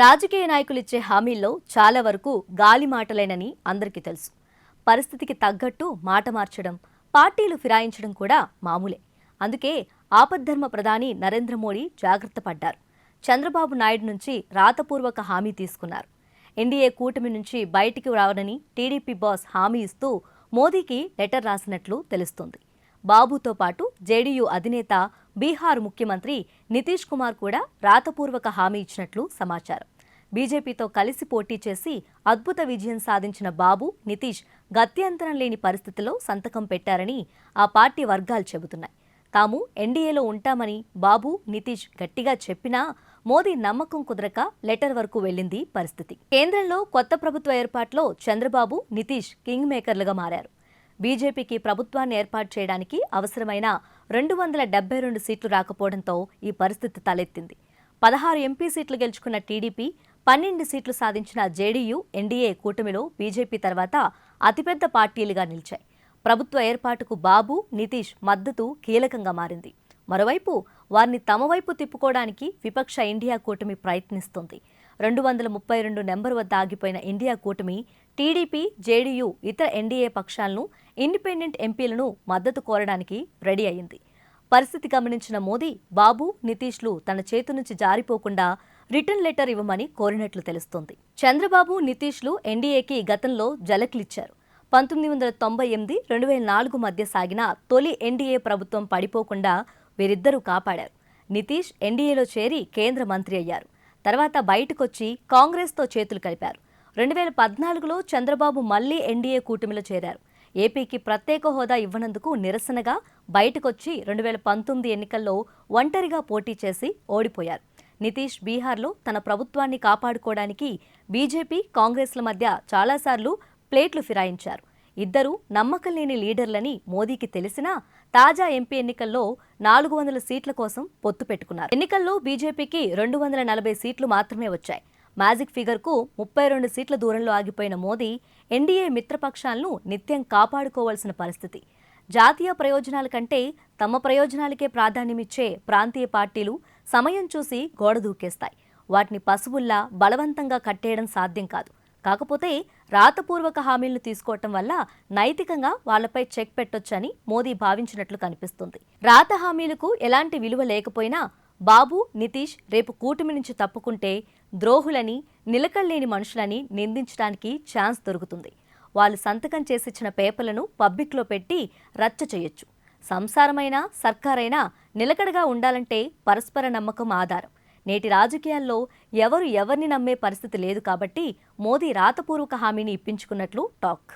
రాజకీయ నాయకులిచ్చే హామీల్లో చాలా వరకు గాలి మాటలేనని అందరికీ తెలుసు. పరిస్థితికి తగ్గట్టు మాట మార్చడం, పార్టీలు ఫిరాయించడం కూడా మామూలే. అందుకే ఆపద్ధర్మ ప్రధాని నరేంద్ర మోడీ జాగ్రత్త పడ్డారు. చంద్రబాబు నాయుడు నుంచి రాతపూర్వక హామీ తీసుకున్నారు. ఎన్డీఏ కూటమి నుంచి బయటికి రావడని టీడీపీ బాస్ హామీ ఇస్తూ మోదీకి లెటర్ రాసినట్లు తెలుస్తోంది. బాబుతో పాటు జేడీయూ అధినేత, బీహార్ ముఖ్యమంత్రి నితీష్ కుమార్ కూడా రాతపూర్వక హామీ ఇచ్చినట్లు సమాచారం. బీజేపీతో కలిసి పోటీ చేసి అద్భుత విజయం సాధించిన బాబు, నితీష్ గత్యంతరం లేని పరిస్థితిలో సంతకం పెట్టారని ఆ పార్టీ వర్గాలు చెబుతున్నాయి. తాము ఎన్డీఏలో ఉంటామని బాబు, నితీష్ గట్టిగా చెప్పినా మోదీ నమ్మకం కుదరక లెటర్ వరకు వెళ్లింది పరిస్థితి. కేంద్రంలో కొత్త ప్రభుత్వ ఏర్పాటులో చంద్రబాబు, నితీష్ కింగ్ మేకర్లుగా మారారు. బీజేపీకి ప్రభుత్వాన్ని ఏర్పాటు చేయడానికి అవసరమైన 272 సీట్లు రాకపోవడంతో ఈ పరిస్థితి తలెత్తింది. 16 ఎంపీ సీట్లు గెలుచుకున్న టీడీపీ, 12 సీట్లు సాధించిన జేడీయూ ఎన్డీఏ కూటమిలో బీజేపీ తర్వాత అతిపెద్ద పార్టీలుగా నిలిచాయి. ప్రభుత్వ ఏర్పాటుకు బాబు, నితీష్ మద్దతు కీలకంగా మారింది. మరోవైపు వారిని తమ వైపు తిప్పుకోవడానికి విపక్ష ఇండియా కూటమి ప్రయత్నిస్తోంది. 232 నెంబర్ వద్ద ఆగిపోయిన ఇండియా కూటమి టీడీపీ, జేడీయూ ఇతర ఎన్డీఏ పక్షాలను, ఇండిపెండెంట్ ఎంపీలను మద్దతు కోరడానికి రెడీ అయింది. పరిస్థితి గమనించిన మోదీ బాబు, నితీష్లు తన చేతి నుంచి జారిపోకుండా రిటర్న్ లెటర్ ఇవ్వమని కోరినట్లు తెలుస్తోంది. చంద్రబాబు, నితీష్లు ఎన్డీఏకి గతంలో జలక్లిచ్చారు. 1998, 2004 మధ్య సాగిన తొలి ఎన్డీఏ ప్రభుత్వం పడిపోకుండా వీరిద్దరూ కాపాడారు. నితీష్ ఎన్డీఏలో చేరి కేంద్ర మంత్రి అయ్యారు. తర్వాత బయటకొచ్చి కాంగ్రెస్తో చేతులు కలిపారు. 2014లో చంద్రబాబు మళ్లీ ఎన్డీఏ కూటమిలో చేరారు. ఏపీకి ప్రత్యేక హోదా ఇవ్వనందుకు నిరసనగా బయటకొచ్చి 2019 ఎన్నికల్లో ఒంటరిగా పోటీ చేసి ఓడిపోయారు. నితీష్ బీహార్లో తన ప్రభుత్వాన్ని కాపాడుకోవడానికి బీజేపీ, కాంగ్రెస్ల మధ్య చాలాసార్లు ప్లేట్లు ఫిరాయించారు. ఇద్దరు నమ్మకం లేని లీడర్లని మోదీకి తెలిసినా తాజా ఎంపీ ఎన్నికల్లో 400 సీట్ల కోసం పొత్తు పెట్టుకున్నారు. ఎన్నికల్లో బీజేపీకి 240 సీట్లు మాత్రమే వచ్చాయి. మ్యాజిక్ ఫిగర్కు 32 సీట్ల దూరంలో ఆగిపోయిన మోదీ ఎన్డీఏ మిత్రపక్షాలను నిత్యం కాపాడుకోవాల్సిన పరిస్థితి. జాతీయ ప్రయోజనాల కంటే తమ ప్రయోజనాలకే ప్రాధాన్యమిచ్చే ప్రాంతీయ పార్టీలు సమయం చూసి గోడ దూకేస్తాయి. వాటిని పశువుల్లా బలవంతంగా కట్టేయడం సాధ్యం కాదు. కాకపోతే రాతపూర్వక హామీలను తీసుకోవటం వల్ల నైతికంగా వాళ్లపై చెక్ పెట్టొచ్చని మోదీ భావించినట్లు కనిపిస్తుంది. రాత హామీలకు ఎలాంటి విలువ లేకపోయినా బాబు, నితీష్ రేపు కూటమి నుంచి తప్పుకుంటే ద్రోహులని, నిలకడలేని మనుషులని నిందించడానికి ఛాన్స్ దొరుకుతుంది. వాళ్ళు సంతకం చేసిచ్చిన పేపర్లను పబ్లిక్లో పెట్టి రచ్చ చేయొచ్చు. సంసారమైనా, సర్కారైనా నిలకడగా ఉండాలంటే పరస్పర నమ్మకం ఆధారం. నేటి రాజకీయాల్లో ఎవరు ఎవరిని నమ్మే పరిస్థితి లేదు కాబట్టి మోదీ రాతపూర్వక హామీని ఇప్పించుకున్నట్లు టాక్.